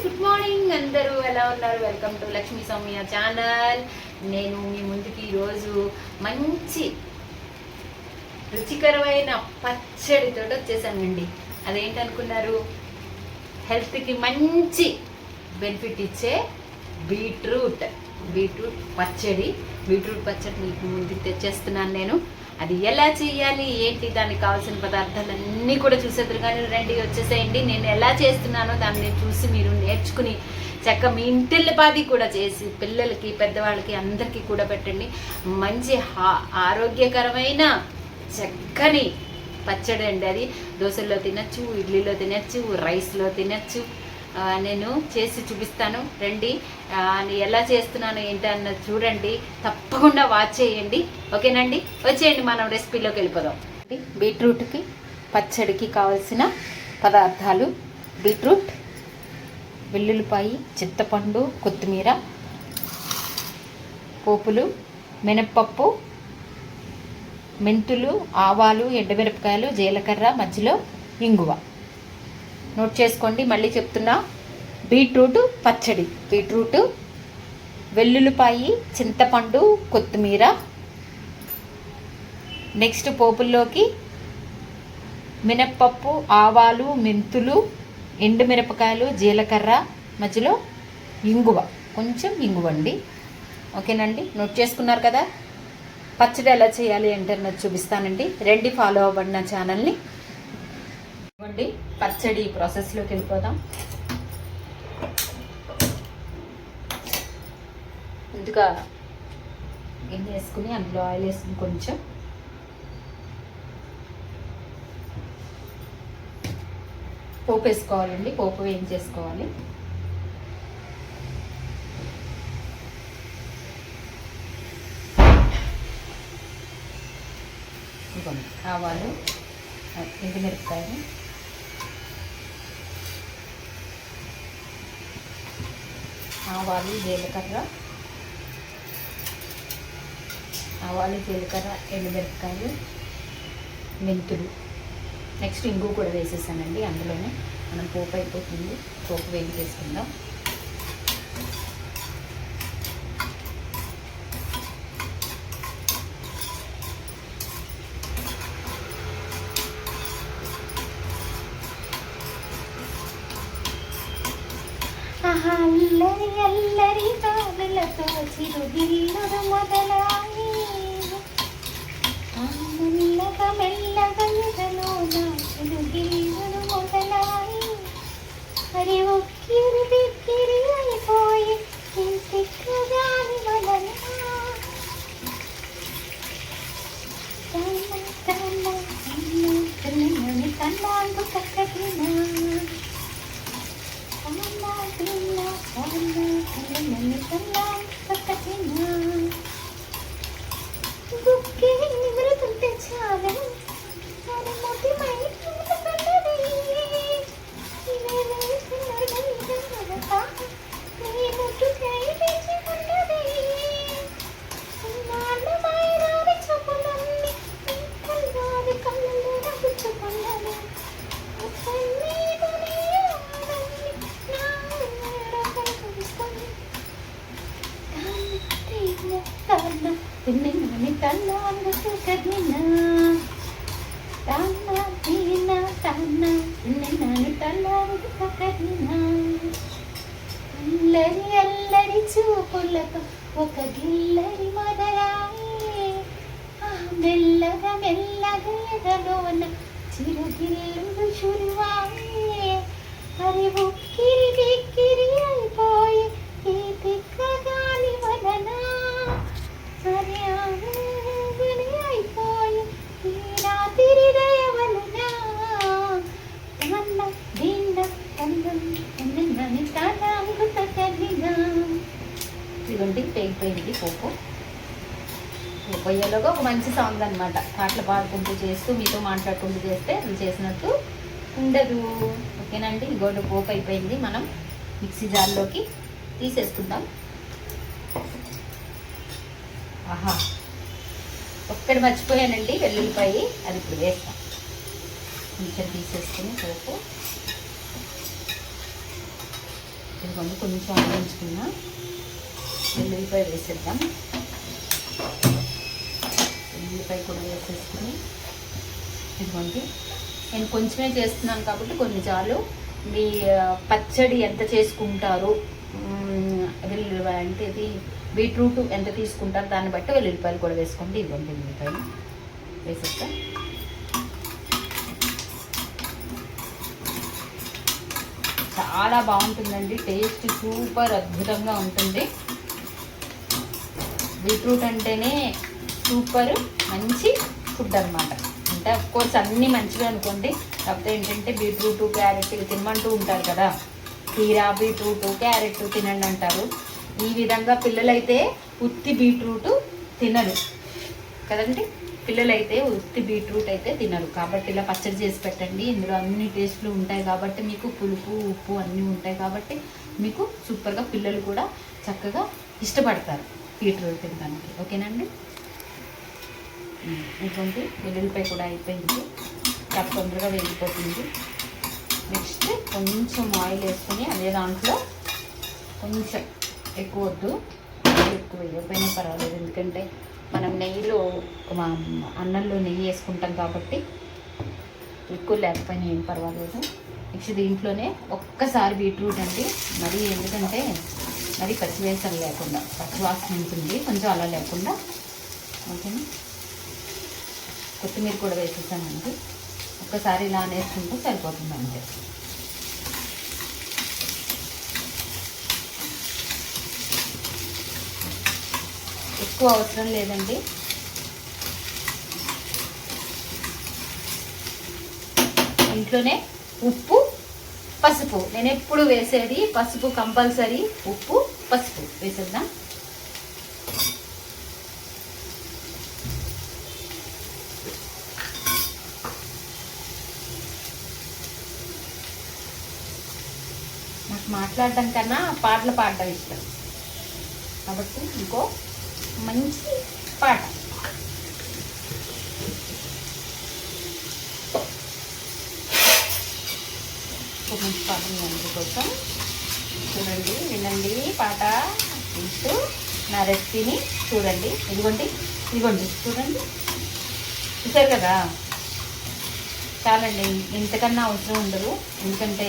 Good morning. అందరూ ఎలా ఉన్నారు? Welcome to Lakshmi Soumya channel. నేను మీ ముందుకి ఈరోజు మంచి రుచికరమైన పచ్చడితో వచ్చేసానండి. అదేంటనుకున్నారు? హెల్త్కి మంచి బెనిఫిట్ ఇచ్చే బీట్రూట్ పచ్చడి. బీట్రూట్ పచ్చడి మీకు ముందుకు తెచ్చేస్తున్నాను నేను. అది ఎలా చేయాలి, ఏంటి, దానికి కావాల్సిన పదార్థాలన్నీ కూడా చూసేద్దరు. కానీ రండి, వచ్చేసేయండి. నేను ఎలా చేస్తున్నానో దాన్ని చూసి మీరు నేర్చుకుని చక్క మీ ఇంటిల్లిపాది కూడా చేసి పిల్లలకి, పెద్దవాళ్ళకి అందరికీ కూడా పెట్టండి. మంచి ఆరోగ్యకరమైన చక్కని పచ్చడి అండి. అది దోశల్లో తినచ్చు, ఇడ్లీలో తినచ్చు, రైస్లో తినచ్చు. నేను చేసి చూపిస్తాను. రండి, ఎలా చేస్తున్నాను ఏంటి అన్నది చూడండి. తప్పకుండా వాచ్ చేయండి. ఓకేనండి, వచ్చేయండి, మనం రెసిపీలోకి వెళ్ళిపోదాం. బీట్రూట్కి పచ్చడికి కావాల్సిన పదార్థాలు: బీట్రూట్, వెల్లుల్లిపాయి, చింతపండు, కొత్తిమీర, పోపులు, మినప్పప్పు, మెంతులు, ఆవాలు, ఎండుమిరపకాయలు, జీలకర్ర, మధ్యలో ఇంగువ. నోట్ చేసుకోండి, మళ్ళీ చెప్తున్నా. బీట్రూట్ పచ్చడి: బీట్రూట్, వెల్లుల్లిపాయి, చింతపండు, కొత్తిమీర. నెక్స్ట్ పోపుల్లోకి మినప్పప్పు, ఆవాలు, మెంతులు, ఎండుమిరపకాయలు, జీలకర్ర, మధ్యలో ఇంగువ, కొంచెం ఇంగువ అండి. ఓకేనండి, నోట్ చేసుకున్నారు కదా? పచ్చడి ఎలా చేయాలి అంటే చూపిస్తానండి. రండి, ఫాలో అవ్వండి నా ఛానల్ని. పచ్చడి ప్రాసెస్లోకి వెళ్ళిపోదాం. ముందుగా గిన్నె వేసుకుని అందులో ఆయిల్ వేసుకుని కొంచెం పోపు వేసుకోవాలండి. పోపు వేయించేసుకోవాలి. ఆవాలు, ఎండుమిరపకాయలు, జీలకర్ర, ఎండుమిరపకాయలు, మెంతులు. నెక్స్ట్ ఇంగు కూడా వేసేసానండి. అందులోనే మనం పోపు అయిపోతుంది. పోపు వేయించేసుకుందాం. అల్లరి అల్లరి కాదులతో చిరుగిల్లుడు మొదలాయి, మెల్లగా మెల్లగా ఎదలోన చిరుగిల్లుడు మొదలాయి, మరి ఉక్కిరి బిక్కిరి అయిపోయి ఇంటికి వలన కన్నాంగు కక్కటినా బుక్కి నిమరుతుంటే చాలు మొదటి అల్లరి అల్లరి చూపులతో ఒక గిల్లరి మొదలాయి, మెల్లగా మెల్లగా ఎదలోన చిరుగిల్లుడు చురువాయి, మరి ఉక్కిరి బిక్కిరి అయిపోయి ఈ తిక్కగాని వలన మరి ఆగని అయిపోయి ఈ రాత్రి దయ వలన తన్న దిండ తన్నని తనాంగు తగిన. ఇదిగోండి, పేగిపోయింది పోపు. పోయేలోగా ఒక మంచి సాంగ్ అనమాట. పాటలు పాడుకుంటూ చేస్తూ మీతో మాట్లాడుకుంటూ చేస్తే అది చేసినట్టు ఉండదు. ఓకేనండి, ఇగోండి పోపు అయిపోయింది. మనం మిక్సీ జార్లోకి తీసేసుకుందాం. ఆహా, ఒక్కటి మర్చిపోయానండి, వెల్లుల్లిపాయి. అది ఇప్పుడు వేస్తాం. కొంచెం తీసేసుకుని పోపు ఇదిగోండి కొంచెం ఆడించుకున్న వెల్లుల్లిపాయ వేసేద్దాం. వెల్లుల్లిపాయ కూడా వేసేసుకుని ఇదిగోండి నేను కొంచెమే చేస్తున్నాను కాబట్టి కొన్ని చాలు. మీ పచ్చడి ఎంత చేసుకుంటారు, వెల్లుల్లిపాయ అంటే ఇది బీట్రూట్ ఎంత తీసుకుంటారు దాన్ని బట్టి వెల్లుల్లిపాయలు కూడా వేసుకోండి. ఇవ్వండి వెల్లుల్లిపాయలు వేసేస్తా. చాలా బాగుంటుందండి, టేస్ట్ సూపర్ అద్భుతంగా ఉంటుంది. బీట్రూట్ అంటేనే సూపర్ మంచి ఫుడ్ అనమాట. అంటే అఫ్కోర్స్ అన్నీ మంచిగా అనుకోండి, కాకపోతే ఏంటంటే బీట్రూట్ క్యారెట్ తినమంటూ ఉంటారు కదా, కీరా బీట్రూట్ క్యారెట్ తినండి అంటారు. ఈ విధంగా పిల్లలైతే ఉత్తి బీట్రూట్ తినరు కదండి, పిల్లలైతే ఉత్తి బీట్రూట్ అయితే తినరు. కాబట్టి ఇలా పచ్చడి చేసి పెట్టండి. ఇందులో అన్ని టేస్ట్లు ఉంటాయి కాబట్టి, మీకు పులుపు ఉప్పు అన్నీ ఉంటాయి కాబట్టి మీకు సూపర్గా పిల్లలు కూడా చక్కగా ఇష్టపడతారు బీట్రూట్ తినడానికి. ఓకేనండి. ఇటువంటి వెల్లుల్లిపాయ కూడా అయిపోయింది, చాలా తొందరగా వేగిపోతుంది. నెక్స్ట్ కొంచెం ఆయిల్ వేసుకొని అదే దాంట్లో కొంచెం ఎక్కువ వద్దు, ఎక్కువ వేయకపోయినా పర్వాలేదు, ఎందుకంటే మనం నెయ్యిలో అన్నంలో నెయ్యి వేసుకుంటాం కాబట్టి ఎక్కువ లేకపోయినా ఏం పర్వాలేదు. నెక్స్ట్ దీంట్లోనే ఒక్కసారి బీట్రూట్ అండి, మరి ఎందుకంటే మరి పచ్చివేసలు లేకుండా, పచ్చివాసన ఉంటుంది కొంచెం అలా లేకుండా. ఓకేనా. కొత్తిమీర కూడా వేసేసానండి, ఒక్కసారి ఇలా వేసుకుంటే సరిపోతుంది అంతే. ఎక్కువ అవసరం లేదండి. ఇంట్లోనే ఉప్పు పసుపు, నేను ఎప్పుడు వేసేది పసుపు కంపల్సరీ, ఉప్పు పసుపు వేసేద్దాం. నాకు మాట్లాడడం కన్నా పాటలు పాడడం ఇష్టం కాబట్టి ఇంకో మంచి పాట. మంచి పాట కోసం చూడండి, వినండి పాట వింటూ నా రెసిపీని చూడండి. ఇదిగోండి ఇదిగోండి చూడండి, చూసారు కదా, చాలండి, ఇంతకన్నా అవసరం ఉండదు. ఎందుకంటే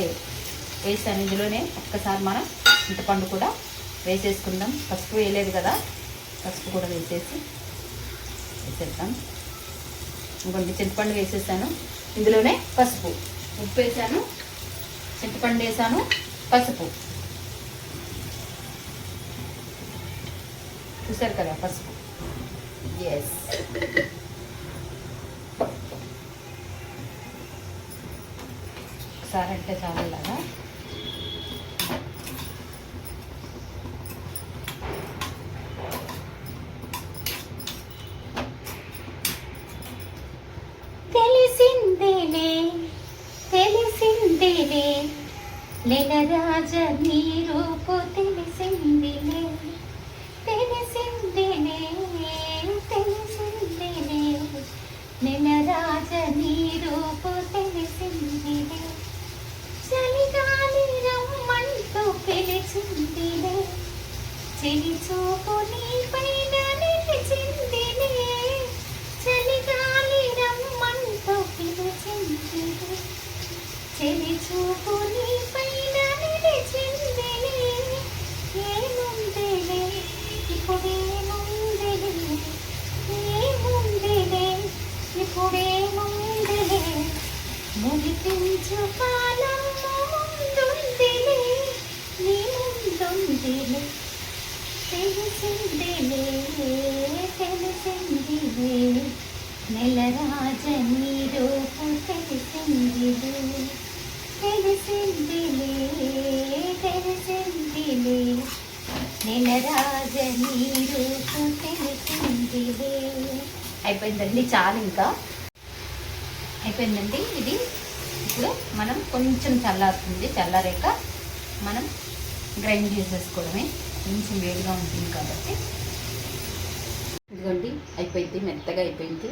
వేసాను ఇందులోనే. ఒక్కసారి మనం చింతపండు కూడా వేసేసుకుందాం, పసుపు వేయలేదు కదా, పసుపు కూడా వేసేద్దాం. ఇంకొంచెం చింతపండు వేసేసాను, ఇందులోనే పసుపు, ఉప్పు వేసాను, చింతపండు వేసాను, పసుపు, చూసారు కదా పసుపు. ఎస్, ఒకసారి అంటే చాలా ఇలాగా తెలిసిందిలే నెలరాజ నీ రూపు తెలిసిందిలే, తెలిసిందిలే నెలరాజ నీ రూపు తెలిసిందిలే, చలిగాలి రమ్మంటూ పిలిచిందిలే, చెలి చూపు నీ పైన నిలిచిందిలే, చలిగాలి రమ్మంటూ పిలిచిందిలే, చెలి చూపు నీ పైన నిలిచిందిలే, ఏముందిలే ఇప్పుడేముందిలే, ఏముందిలే ఇప్పుడేముందిలే, మురిపించు కాలం ముందుందిలే, నీ ముందుందిలే, తెలిసిందిలే నెలరాజ నీ రూపు తెలిసిందిలే, తెలిసిందిలే నెలరాజ నీ రూపు తెలిసిందిలే. అయిపోయిందండి, చాలు, ఇంకా అయిపోయిందండి ఇది. ఇప్పుడు మనం కొంచెం చల్లారుతుంది, చల్లారాక మనం గ్రైండ్ చేసేసుకోవడమే, కొంచెం వేడిగా ఉంటుంది కాబట్టి. ఇదిగోండి అయిపోయింది, మెత్తగా అయిపోయింది.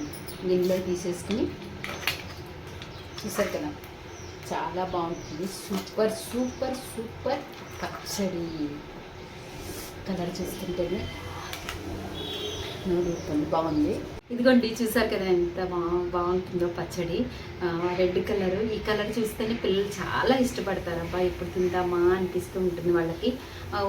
గిన్నెలో తీసేసుకుని చూసారు కదా చాలా బాగుంటుంది. సూపర్ సూపర్ సూపర్ పచ్చడి. కలర్ చూస్తుంటేనే నూరుతుంది, బాగుంది. ఇదిగోండి చూసారు కదా ఎంత బాగుంటుందో పచ్చడి. రెడ్ కలర్, ఈ కలర్ చూస్తేనే పిల్లలు చాలా ఇష్టపడతారు. అబ్బా ఇప్పుడు తిందామా అనిపిస్తూ ఉంటుంది వాళ్ళకి.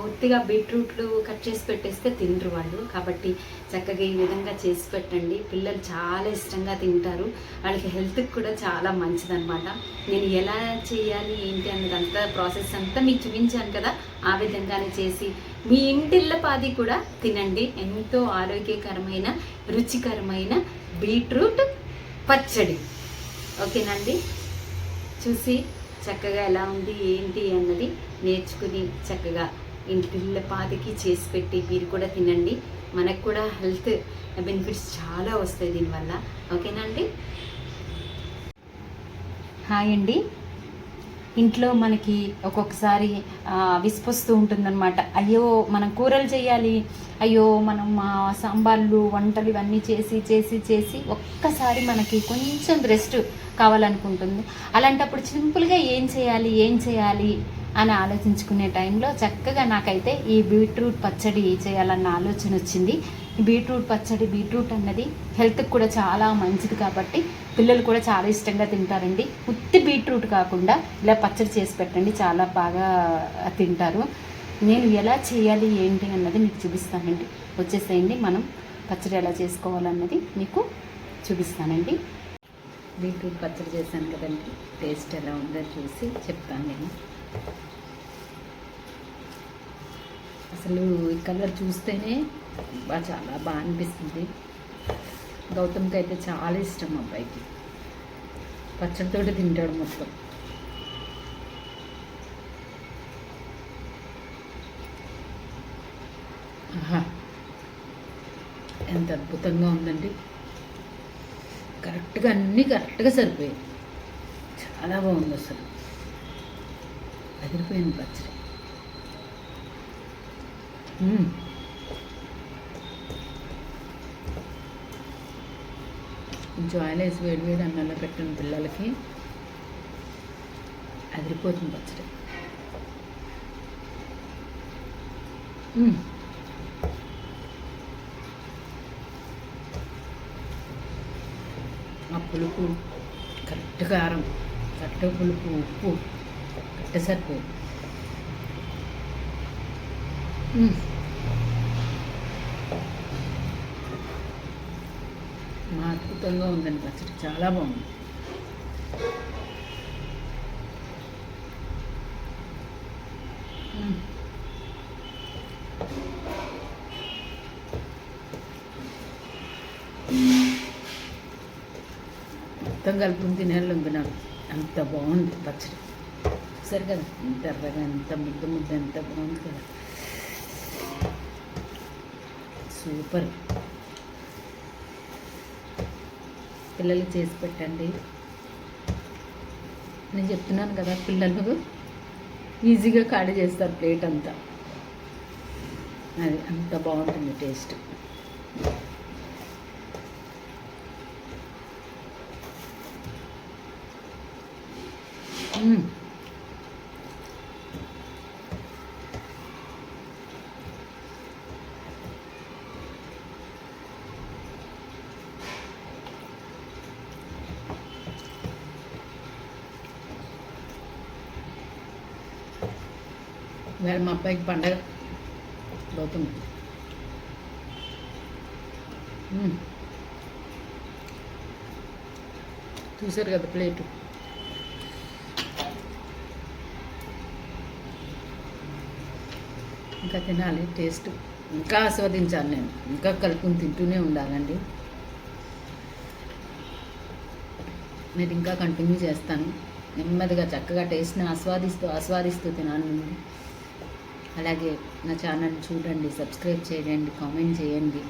ఉత్తిగా బీట్రూట్లు కట్ చేసి పెట్టేస్తే తినరు వాళ్ళు. కాబట్టి చక్కగా ఈ విధంగా చేసి పెట్టండి, పిల్లలు చాలా ఇష్టంగా తింటారు. వాళ్ళకి హెల్త్కి కూడా చాలా మంచిదన్నమాట. నేను ఎలా చేయాలి ఏంటి అన్నది అంతా ప్రాసెస్ అంతా మీకు చూపించాను కదా, ఆ విధంగానే చేసి మీ ఇంటిల్లపాది కూడా తినండి. ఎంతో ఆరోగ్యకరమైన రుచికరమైన బీట్రూట్ పచ్చడి. ఓకేనండి, చూసి చక్కగా ఎలా ఉంది ఏంటి అన్నది నేర్చుకుని చక్కగా ఇంటిల్లపాదికి చేసి పెట్టి మీరు కూడా తినండి. మనకు కూడా హెల్త్ బెనిఫిట్స్ చాలా వస్తాయి దీనివల్ల. ఓకేనండి. హాయ్ అండి. ఇంట్లో మనకి ఒక్కొక్కసారి విసుపొస్తూ ఉంటుందన్నమాట. అయ్యో మనం కూరలు చేయాలి, అయ్యో మనం సాంబార్లు వంటలు ఇవన్నీ చేసి చేసి చేసి ఒక్కసారి మనకి కొంచెం రెస్ట్ కావాలనుకుంటుంది. అలాంటప్పుడు సింపుల్గా ఏం చేయాలి అని ఆలోచించుకునే టైంలో చక్కగా నాకైతే ఈ బీట్రూట్ పచ్చడి చేయాలన్న ఆలోచన వచ్చింది. ఈ బీట్రూట్ అన్నది హెల్త్కి కూడా చాలా మంచిది కాబట్టి పిల్లలు కూడా చాలా ఇష్టంగా తింటారండి. ఉత్తి బీట్రూట్ కాకుండా ఇలా పచ్చడి చేసి పెట్టండి, చాలా బాగా తింటారు. నేను ఎలా చేయాలి ఏంటి అన్నది మీకు చూపిస్తానండి. వచ్చేసేయండి, మనం పచ్చడి ఎలా చేసుకోవాలన్నది మీకు చూపిస్తానండి. బీట్రూట్ పచ్చడి చేశాను కదండి, టేస్ట్ ఎలా ఉందో చూసి చెప్తాను నేను. అసలు ఈ కలర్ చూస్తేనే చాలా బాగా అనిపిస్తుంది. గౌతమ్కి అయితే చాలా ఇష్టం, అబ్బాయికి పచ్చడితోటి తింటాడు మొత్తం. ఆహా, ఎంత అద్భుతంగా ఉందండి. కరెక్ట్గా అన్నీ కరెక్ట్గా సరిపోయాయి. చాలా బాగుంది, అసలు అదిరిపోయింది పచ్చడి. కొంచెం ఆయిల్ వేసి వేడి అన్నంలో పెట్టిన పిల్లలకి అదిరిపోతుంది పచ్చడి. ఆ పులుపు కరెక్ట్, కారం కరెక్ట్, పులుపు ఉప్పు కరెక్ట్ సరిపోయింది. అద్భుతంగా ఉందండి పచ్చడి, చాలా బాగుంది. మొత్తం కలుపుకుని తినేళ్ళు ఉంది నాకు, అంత బాగుంది పచ్చడి. చూసారు కదా ఎంత ఎర్రగా, ఎంత ముద్ద ఎంత బాగుంది కదా, సూపర్. పిల్లలకి చేసి పెట్టండి. నేను చెప్తున్నాను కదా, పిల్లలు ఈజీగా ఖాళీ చేస్తారు ప్లేట్ అంతా. అది అంత బాగుంటుంది టేస్ట్. వేళ మా అబ్బాయికి పండగ గౌతమ్. చూసారు కదా ప్లేటు. ఇంకా తినాలి, టేస్ట్ ఇంకా ఆస్వాదించాలి. నేను ఇంకా కలుపుకుని తింటూనే ఉండాలండి. నేను ఇంకా కంటిన్యూ చేస్తాను నెమ్మదిగా, చక్కగా టేస్ట్ని ఆస్వాదిస్తూ తినాలి. అలాగే నా ఛానల్ చూడండి, సబ్స్క్రైబ్ చేయండి, కామెంట్ చేయండి.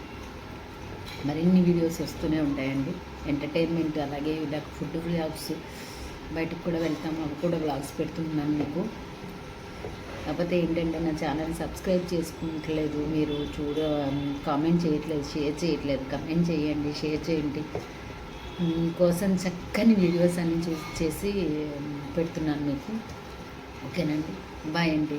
మరిన్ని వీడియోస్ వస్తూనే ఉంటాయండి. ఎంటర్టైన్మెంట్, అలాగే ఇలా ఫుడ్ వ్లాగ్స్, బయటకు కూడా వెళ్తాము, అవి కూడా వ్లాగ్స్ పెడుతున్నాను మీకు. కాకపోతే ఏంటంటే నా ఛానల్ సబ్స్క్రైబ్ చేసుకుంటలేదు మీరు, కామెంట్ చేయట్లేదు, షేర్ చేయట్లేదు. కమెంట్ చేయండి, షేర్ చేయండి. మీకోసం చక్కని వీడియోస్ అన్ని చేసి పెడుతున్నాను మీకు. ఓకేనండి, బాయ్ అండి.